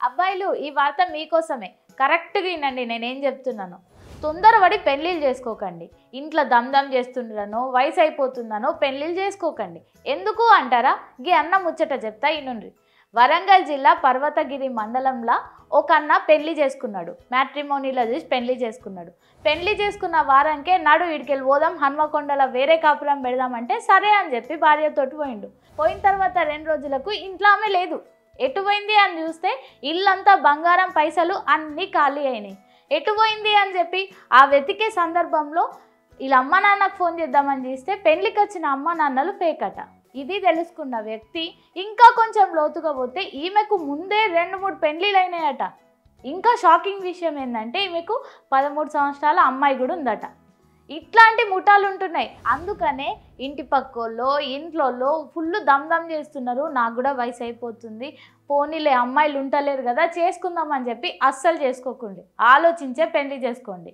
అబ్బాయిలు ఈ వార్త మీకోసమే. కరెక్ట్‌గా వినండి నేనేం చెప్తున్నానో. తొందరపడి పెళ్ళిళ్ళు చేసుకోకండి. ఇంట్లో దమ్‌దమ్ చేస్తుండ్రనో, వయసు అయిపోతుందనో పెళ్ళిళ్ళు చేసుకోకండి. ఎందుకు అంటారా? గీ అన్న ముచ్చట చెప్తా ఇనుండ్రి. వరంగల్ జిల్లా పర్వతగిరి మండలంలో ఒక అన్న పెళ్లి చేసుకున్నాడు. మ్యాట్రిమోనీలో చూసి పెళ్లి చేసుకున్నాడు. పెళ్లి చేసుకున్న వారానికే నడు ఇడికెళ్ళి పోదాం హన్మకొండలో వేరే కాపురం పెడదామంటే సరే అని చెప్పి భార్యతోటి పోయిండు. పోయిన తర్వాత 2 రోజులకు ఇంట్లో ఆమె లేదు. ఎటు పోయింది అని చూస్తే ఇల్లంతా బంగారం పైసలు అన్నీ ఖాళీ అయినాయి. ఎటు పోయింది అని చెప్పి ఆ వెతికే సందర్భంలో వీళ్ళ అమ్మ నాన్నకు ఫోన్ చేద్దామని చేస్తే పెళ్లికి వచ్చిన అమ్మ నాన్నలు ఫేక్ అట. ఇది తెలుసుకున్న వ్యక్తి ఇంకా కొంచెం లోతుగా పోతే ఈమెకు ముందే 2-3 పెళ్లిళ్ళు అయినాయట. ఇంకా షాకింగ్ విషయం ఏంటంటే ఈమెకు 13 సంవత్సరాల అమ్మాయి కూడా ఉందట. ఇట్లాంటి ముఠాలు ఉంటున్నాయి. అందుకనే ఇంటి పక్కోళ్ళో ఇంట్లోలో ఫుల్ దమ్ చేస్తున్నారు. నాకు కూడా వయసు అయిపోతుంది, పోనీలే అమ్మాయిలు ఉంటలేరు కదా చేసుకుందామని చెప్పి అస్సలు చేసుకోకండి. ఆలోచించే పెళ్లి చేసుకోండి.